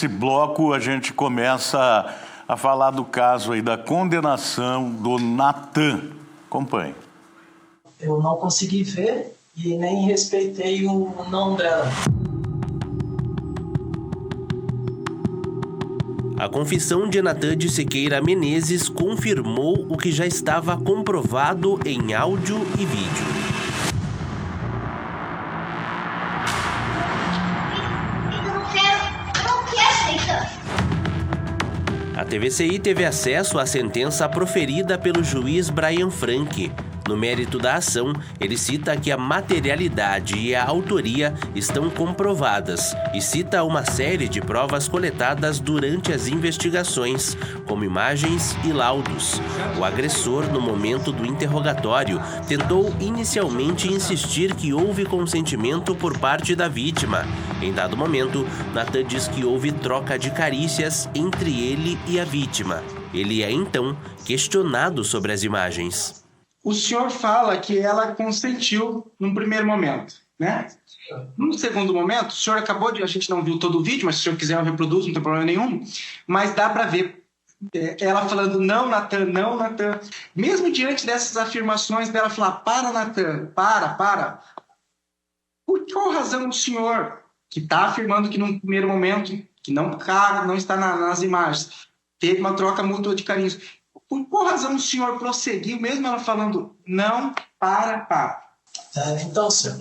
nesse bloco a gente começa a falar do caso aí da condenação do Natan. Acompanhe. Eu não consegui ver e nem respeitei o não dela. A confissão de Natan de Siqueira Menezes confirmou o que já estava comprovado em áudio e vídeo. A TVCI teve acesso à sentença proferida pelo juiz Brian Frank. No mérito da ação, ele cita que a materialidade e a autoria estão comprovadas e cita uma série de provas coletadas durante as investigações, como imagens e laudos. O agressor, no momento do interrogatório, tentou inicialmente insistir que houve consentimento por parte da vítima. Em dado momento, Natan diz que houve troca de carícias entre ele e a vítima. Ele é, então, questionado sobre as imagens. O senhor fala que ela consentiu num primeiro momento, né? Num segundo momento, o senhor acabou de... A gente não viu todo o vídeo, mas se o senhor quiser eu reproduzo, não tem problema nenhum. Mas dá para ver ela falando, não, Natan, não, Natan. Mesmo diante dessas afirmações dela falar, para, Natan, para. Por qual razão o senhor, que está afirmando que num primeiro momento, que não está nas imagens, teve uma troca mútua de carinhos... Por qual razão o senhor prosseguiu, mesmo ela falando não, para? Então, senhor,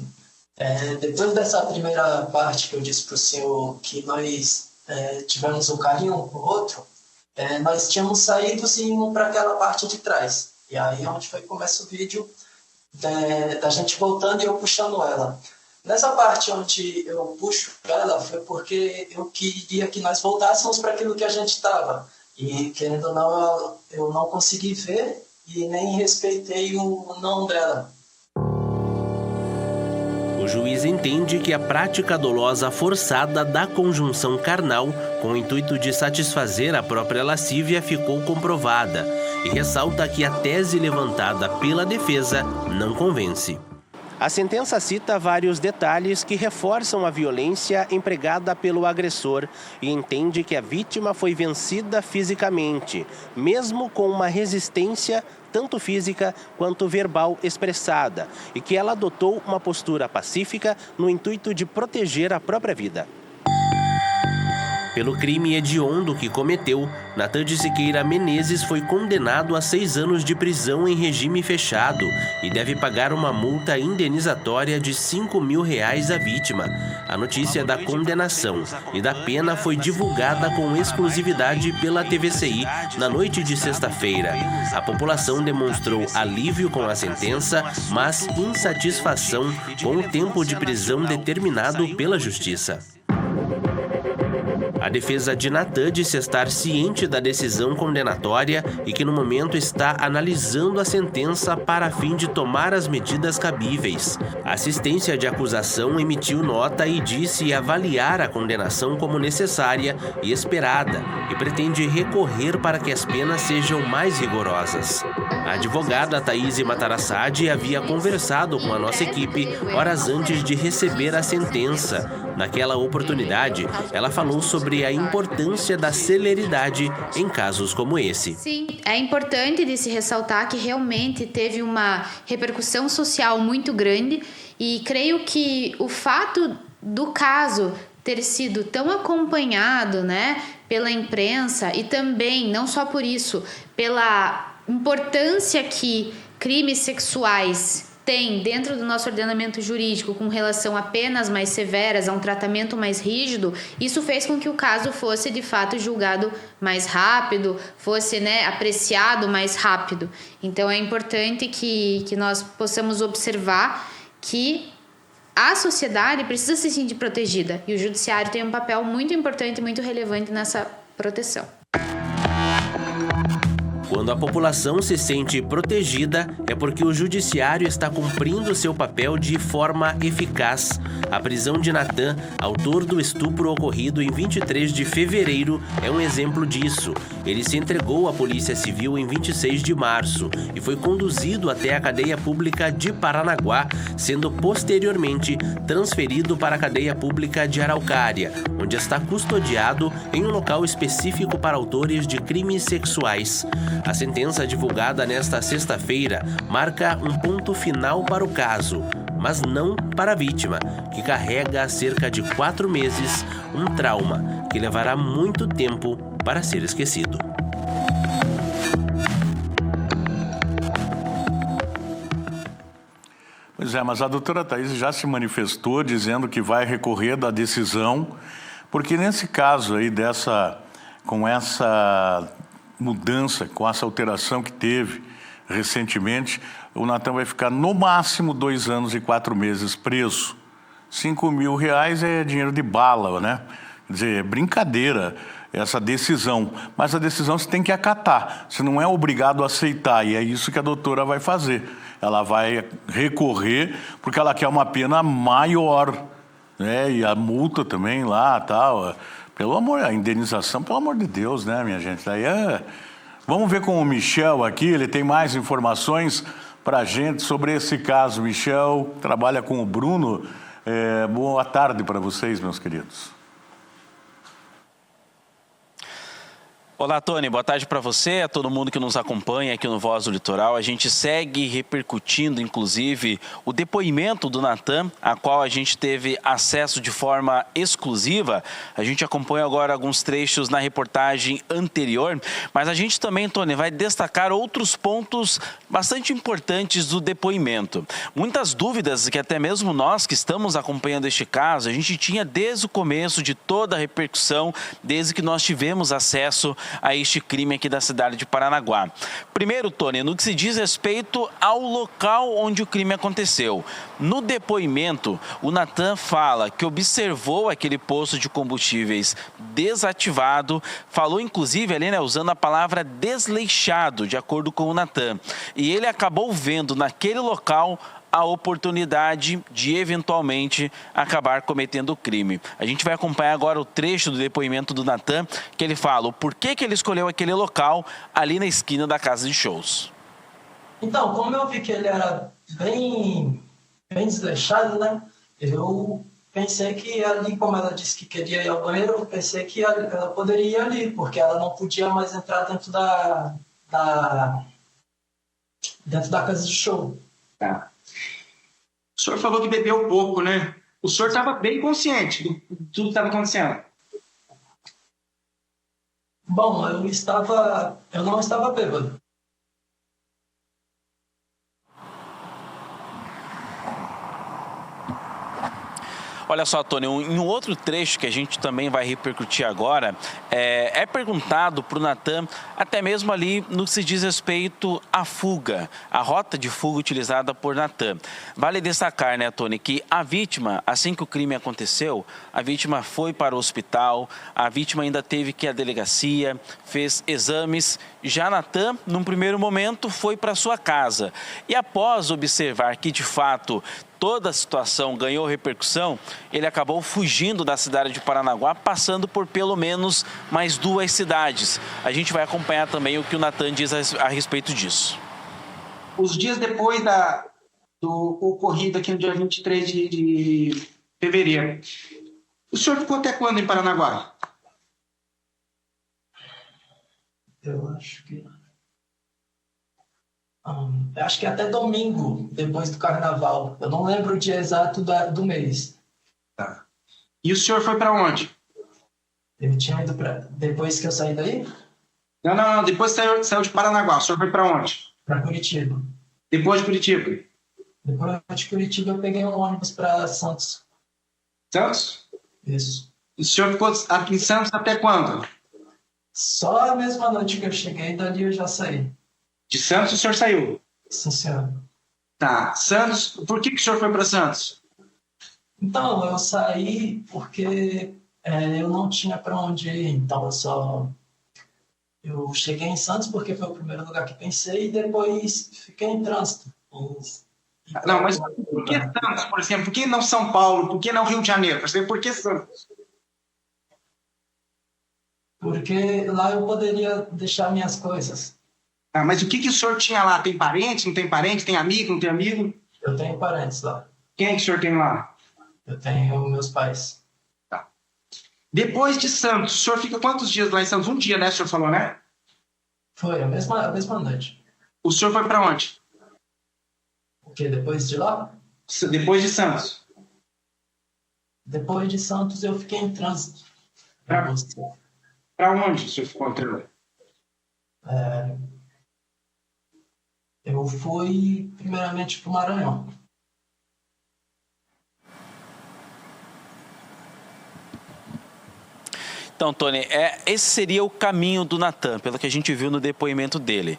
depois dessa primeira parte que eu disse para o senhor que nós tivemos um carinho um pro outro, nós tínhamos saído sim para aquela parte de trás. E aí onde foi que começa o vídeo da gente voltando e eu puxando ela. Nessa parte onde eu puxo ela foi porque eu queria que nós voltássemos para aquilo que a gente estava. E, querendo ou não, eu não consegui ver e nem respeitei o não dela. O juiz entende que a prática dolosa forçada da conjunção carnal, com o intuito de satisfazer a própria lascívia, ficou comprovada e ressalta que a tese levantada pela defesa não convence. A sentença cita vários detalhes que reforçam a violência empregada pelo agressor e entende que a vítima foi vencida fisicamente, mesmo com uma resistência tanto física quanto verbal expressada, e que ela adotou uma postura pacífica no intuito de proteger a própria vida. Pelo crime hediondo que cometeu, Natan de Siqueira Menezes foi condenado a 6 anos de prisão em regime fechado e deve pagar uma multa indenizatória de R$5.000 à vítima. A notícia da condenação e da pena foi divulgada com exclusividade pela TVCI na noite de sexta-feira. A população demonstrou alívio com a sentença, mas insatisfação com o tempo de prisão determinado pela Justiça. A defesa de Natan disse estar ciente da decisão condenatória e que no momento está analisando a sentença para fim de tomar as medidas cabíveis. A assistência de acusação emitiu nota e disse avaliar a condenação como necessária e esperada e pretende recorrer para que as penas sejam mais rigorosas. A advogada Thaís Matarassade havia conversado com a nossa equipe horas antes de receber a sentença. Naquela oportunidade, ela falou sobre a importância da celeridade em casos como esse. Sim, é importante de se ressaltar que realmente teve uma repercussão social muito grande e creio que o fato do caso ter sido tão acompanhado, né, pela imprensa e também, não só por isso, pela importância que crimes sexuais tem dentro do nosso ordenamento jurídico com relação a penas mais severas, a um tratamento mais rígido, isso fez com que o caso fosse de fato julgado mais rápido, fosse, né, apreciado mais rápido. Então é importante que nós possamos observar que a sociedade precisa se sentir protegida e o judiciário tem um papel muito importante e muito relevante nessa proteção. Quando a população se sente protegida, é porque o judiciário está cumprindo seu papel de forma eficaz. A prisão de Natan, autor do estupro ocorrido em 23 de fevereiro, é um exemplo disso. Ele se entregou à Polícia Civil em 26 de março e foi conduzido até a cadeia pública de Paranaguá, sendo posteriormente transferido para a cadeia pública de Araucária, onde está custodiado em um local específico para autores de crimes sexuais. A sentença divulgada nesta sexta-feira marca um ponto final para o caso, mas não para a vítima, que carrega há cerca de 4 meses um trauma que levará muito tempo para ser esquecido. Pois é, mas a doutora Thaís já se manifestou dizendo que vai recorrer da decisão, porque nesse caso aí com essa mudança, com essa alteração que teve recentemente, o Natan vai ficar no máximo 2 anos e 4 meses preso. 5 mil reais é dinheiro de bala, né? Quer dizer, é brincadeira essa decisão, mas a decisão você tem que acatar, você não é obrigado a aceitar, e é isso que a doutora vai fazer. Ela vai recorrer porque ela quer uma pena maior, né? E a multa também lá, tal. Pelo amor, a indenização, pelo amor de Deus, né, minha gente? Daí Vamos ver com o Michel aqui, ele tem mais informações para a gente sobre esse caso. Michel trabalha com o Bruno. Boa tarde para vocês, meus queridos. Olá, Tony. Boa tarde para você, a todo mundo que nos acompanha aqui no Voz do Litoral. A gente segue repercutindo, inclusive, o depoimento do Natan, a qual a gente teve acesso de forma exclusiva. A gente acompanha agora alguns trechos na reportagem anterior, mas a gente também, Tony, vai destacar outros pontos bastante importantes do depoimento. Muitas dúvidas que até mesmo nós que estamos acompanhando este caso, a gente tinha desde o começo de toda a repercussão, desde que nós tivemos acesso a este crime aqui da cidade de Paranaguá. Primeiro, Tony, no que se diz respeito ao local onde o crime aconteceu. No depoimento, o Natan fala que observou aquele posto de combustíveis desativado, falou inclusive ali, né, usando a palavra desleixado, de acordo com o Natan. E ele acabou vendo naquele local a oportunidade de eventualmente acabar cometendo o crime. A gente vai acompanhar agora o trecho do depoimento do Natan, que ele fala o porquê que ele escolheu aquele local ali na esquina da casa de shows. Então, como eu vi que ele era bem desleixado, né? Eu pensei que ali, como ela disse que queria ir ao banheiro, eu pensei que ela poderia ir ali, porque ela não podia mais entrar dentro da casa de show. Tá. O senhor falou que bebeu pouco, né? O senhor estava bem consciente de tudo que estava acontecendo. Bom, eu não estava bêbado. Olha só, Tony, em um outro trecho que a gente também vai repercutir agora, é perguntado para o Natan, até mesmo ali no que se diz respeito à fuga, a rota de fuga utilizada por Natan. Vale destacar, né, Tony, que a vítima, assim que o crime aconteceu, a vítima foi para o hospital, a vítima ainda teve que ir à delegacia, fez exames. Já Natan, num primeiro momento, foi para sua casa. E após observar que, de fato, toda a situação ganhou repercussão, ele acabou fugindo da cidade de Paranaguá, passando por pelo menos mais 2 cidades. A gente vai acompanhar também o que o Natan diz a respeito disso. Os dias depois do ocorrido aqui no dia 23 de fevereiro, o senhor ficou até quando em Paranaguá? Eu acho que até domingo, depois do carnaval. Eu não lembro o dia exato do mês. Tá. E o senhor foi para onde? Eu tinha ido depois que eu saí daí? Não. Depois saiu de Paranaguá. O senhor foi para onde? Para Curitiba. Depois de Curitiba? Depois de Curitiba, eu peguei um ônibus para Santos. Santos? Isso. O senhor ficou aqui em Santos até quando? Só a mesma noite que eu cheguei, dali eu já saí. De Santos o senhor saiu? Sim, senhor. Tá. Santos, por que o senhor foi para Santos? Então, eu saí porque eu não tinha para onde ir. Então, eu só Eu cheguei em Santos porque foi o primeiro lugar que pensei e depois fiquei em trânsito. Não, mas por que Santos, por exemplo? Por que não São Paulo? Por que não Rio de Janeiro? Por que Santos? Porque lá eu poderia deixar minhas coisas. Ah, mas o que o senhor tinha lá? Tem parente? Não tem parente? Tem amigo? Não tem amigo? Eu tenho parentes lá. Quem é que o senhor tem lá? Eu tenho meus pais. Tá. Depois de Santos, o senhor fica quantos dias lá em Santos? Um dia, né? O senhor falou, né? Foi a mesma noite. O senhor foi para onde? O quê? Depois de lá? Depois de Santos. Depois de Santos eu fiquei em trânsito. Para onde o senhor ficou em trânsito? Eu fui primeiramente para o Maranhão. Então, Tony, esse seria o caminho do Natan, pelo que a gente viu no depoimento dele.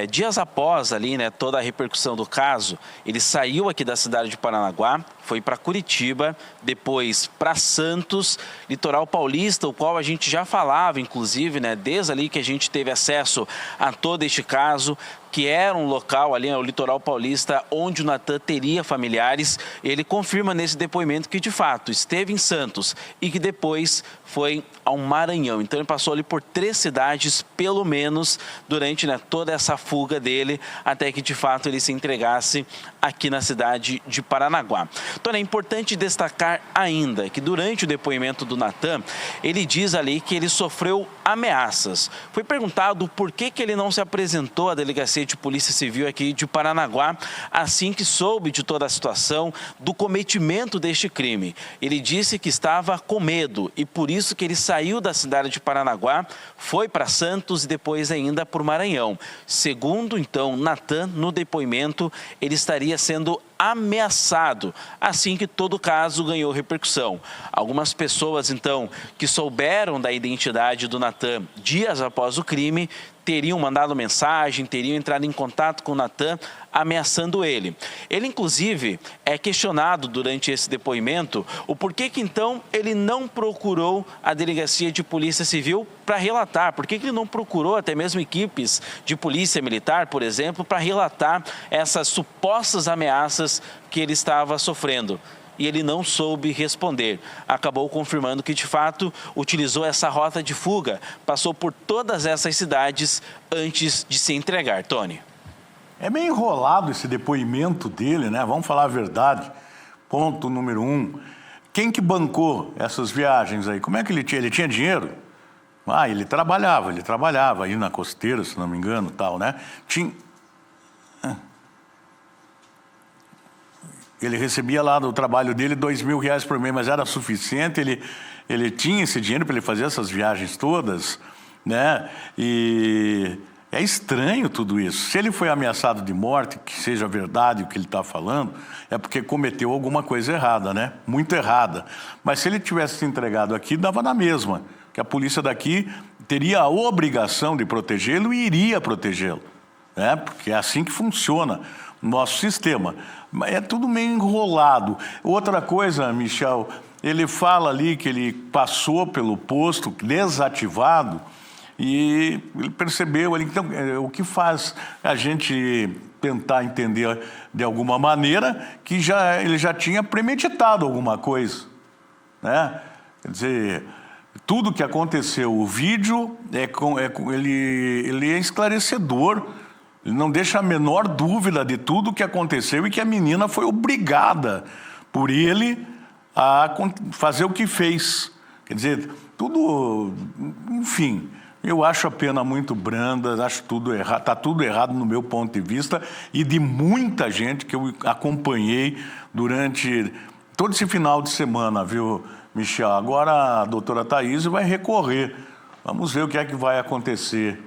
Dias após ali, né, toda a repercussão do caso, ele saiu aqui da cidade de Paranaguá, foi para Curitiba, depois para Santos, litoral paulista, o qual a gente já falava, inclusive, né, desde ali que a gente teve acesso a todo este caso, que era um local ali, o litoral paulista, onde o Natan teria familiares. Ele confirma nesse depoimento que, de fato, esteve em Santos e que depois foi ao Maranhão. Então, ele passou ali por 3 cidades, pelo menos, durante, né, toda essa fuga dele, até que, de fato, ele se entregasse aqui na cidade de Paranaguá. Então, é importante destacar ainda que, durante o depoimento do Natan, ele diz ali que ele sofreu ameaças. Foi perguntado por que ele não se apresentou à delegacia de Polícia Civil aqui de Paranaguá assim que soube de toda a situação do cometimento deste crime. Ele disse que estava com medo e por isso que ele saiu da cidade de Paranaguá, foi para Santos e depois ainda para o Maranhão. Segundo, então, Natan, no depoimento, ele estaria sendo ameaçado, assim que todo o caso ganhou repercussão. Algumas pessoas, então, que souberam da identidade do Natan dias após o crime, teriam mandado mensagem, teriam entrado em contato com o Natan, ameaçando ele. Ele, inclusive, é questionado durante esse depoimento o porquê que, então, ele não procurou a delegacia de polícia civil para relatar, por que ele não procurou até mesmo equipes de polícia militar, por exemplo, para relatar essas supostas ameaças que ele estava sofrendo. E ele não soube responder. Acabou confirmando que, de fato, utilizou essa rota de fuga, passou por todas essas cidades antes de se entregar. Tony. É meio enrolado esse depoimento dele, né? Vamos falar a verdade. Ponto número 1. Quem que bancou essas viagens aí? Como é que ele tinha? Ele tinha dinheiro? Ah, ele trabalhava aí na Costeira, se não me engano, tal, né? Ele recebia lá do trabalho dele R$2.000 por mês, mas era suficiente, ele tinha esse dinheiro para ele fazer essas viagens todas, né? E é estranho tudo isso. Se ele foi ameaçado de morte, que seja verdade o que ele está falando, é porque cometeu alguma coisa errada, né? Muito errada. Mas se ele tivesse se entregado aqui, dava na mesma, que a polícia daqui teria a obrigação de protegê-lo e iria protegê-lo, né? Porque é assim que funciona o nosso sistema. É tudo meio enrolado. Outra coisa, Michel, ele fala ali que ele passou pelo posto desativado e ele percebeu ali. Então, o que faz a gente tentar entender de alguma maneira que ele já tinha premeditado alguma coisa, né? Quer dizer, tudo que aconteceu, o vídeo, ele é esclarecedor. Ele não deixa a menor dúvida de tudo o que aconteceu e que a menina foi obrigada por ele a fazer o que fez. Quer dizer, tudo, enfim, eu acho a pena muito branda, acho tudo errado, está tudo errado no meu ponto de vista e de muita gente que eu acompanhei durante todo esse final de semana, viu, Michel? Agora a doutora Thaís vai recorrer. Vamos ver o que é que vai acontecer.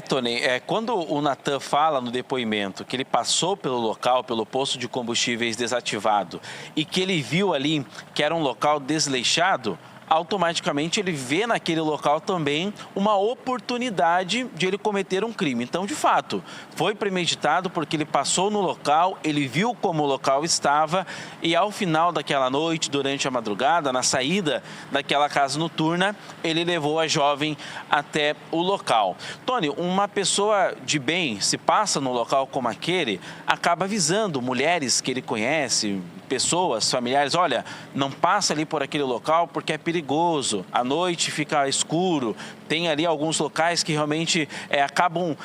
Tony, quando o Natan fala no depoimento que ele passou pelo local, pelo posto de combustíveis desativado e que ele viu ali que era um local desleixado, automaticamente ele vê naquele local também uma oportunidade de ele cometer um crime. Então, de fato, foi premeditado porque ele passou no local, ele viu como o local estava e ao final daquela noite, durante a madrugada, na saída daquela casa noturna, ele levou a jovem até o local. Tony, uma pessoa de bem, se passa no local como aquele, acaba avisando mulheres que ele conhece, pessoas, familiares, olha, não passa ali por aquele local porque é perigoso, à noite fica escuro, tem ali alguns locais que realmente acabam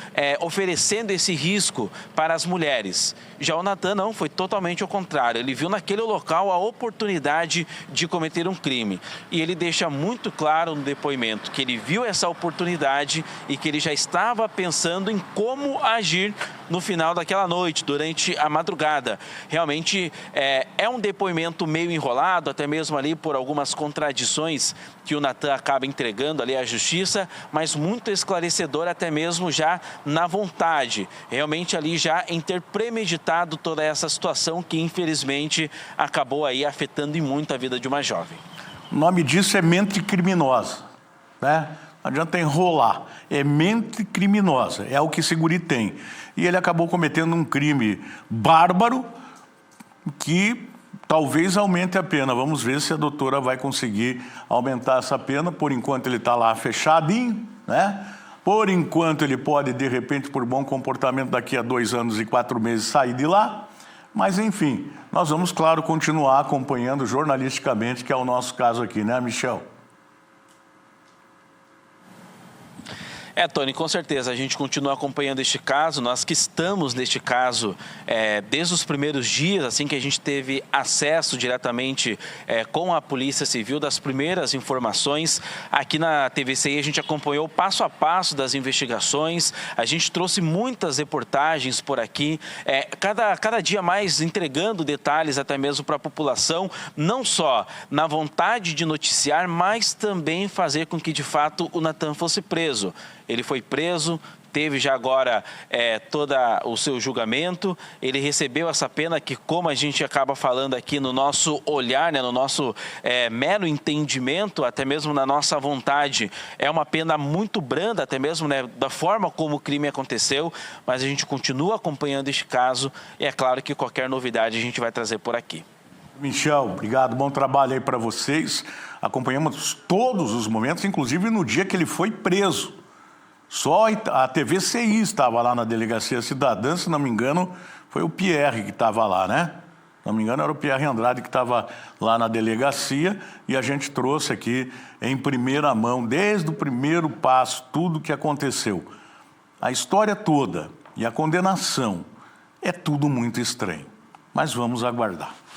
oferecendo esse risco para as mulheres. Já o Natan não, foi totalmente ao contrário, ele viu naquele local a oportunidade de cometer um crime e ele deixa muito claro no depoimento que ele viu essa oportunidade e que ele já estava pensando em como agir no final daquela noite, durante a madrugada. Realmente é um depoimento meio enrolado, até mesmo ali por algumas contradições que o Natan acaba entregando ali à justiça, mas muito esclarecedor até mesmo já na vontade, realmente ali já em ter premeditado toda essa situação que infelizmente acabou aí afetando em muito a vida de uma jovem. O nome disso é mente criminosa, né? Não adianta enrolar, é mente criminosa, é o que esse guri tem. E ele acabou cometendo um crime bárbaro que talvez aumente a pena. Vamos ver se a doutora vai conseguir aumentar essa pena. Por enquanto ele está lá fechadinho, né? Por enquanto ele pode, de repente, por bom comportamento, daqui a 2 anos e 4 meses sair de lá. Mas, enfim, nós vamos, claro, continuar acompanhando jornalisticamente, que é o nosso caso aqui, né, Michel? Tony, com certeza, a gente continua acompanhando este caso, nós que estamos neste caso desde os primeiros dias, assim que a gente teve acesso diretamente com a Polícia Civil, das primeiras informações, aqui na TVCI a gente acompanhou passo a passo das investigações, a gente trouxe muitas reportagens por aqui, cada dia mais entregando detalhes até mesmo para a população, não só na vontade de noticiar, mas também fazer com que de fato o Natan fosse preso. Ele foi preso, teve já agora todo o seu julgamento, ele recebeu essa pena que, como a gente acaba falando aqui no nosso olhar, né, no nosso mero entendimento, até mesmo na nossa vontade, é uma pena muito branda, até mesmo, né, da forma como o crime aconteceu, mas a gente continua acompanhando este caso e é claro que qualquer novidade a gente vai trazer por aqui. Michel, obrigado, bom trabalho aí para vocês. Acompanhamos todos os momentos, inclusive no dia que ele foi preso. Só a TVCI estava lá na Delegacia Cidadã, se não me engano, foi o Pierre que estava lá, né? Se não me engano, era o Pierre Andrade que estava lá na delegacia e a gente trouxe aqui em primeira mão, desde o primeiro passo, tudo o que aconteceu. A história toda e a condenação é tudo muito estranho, mas vamos aguardar.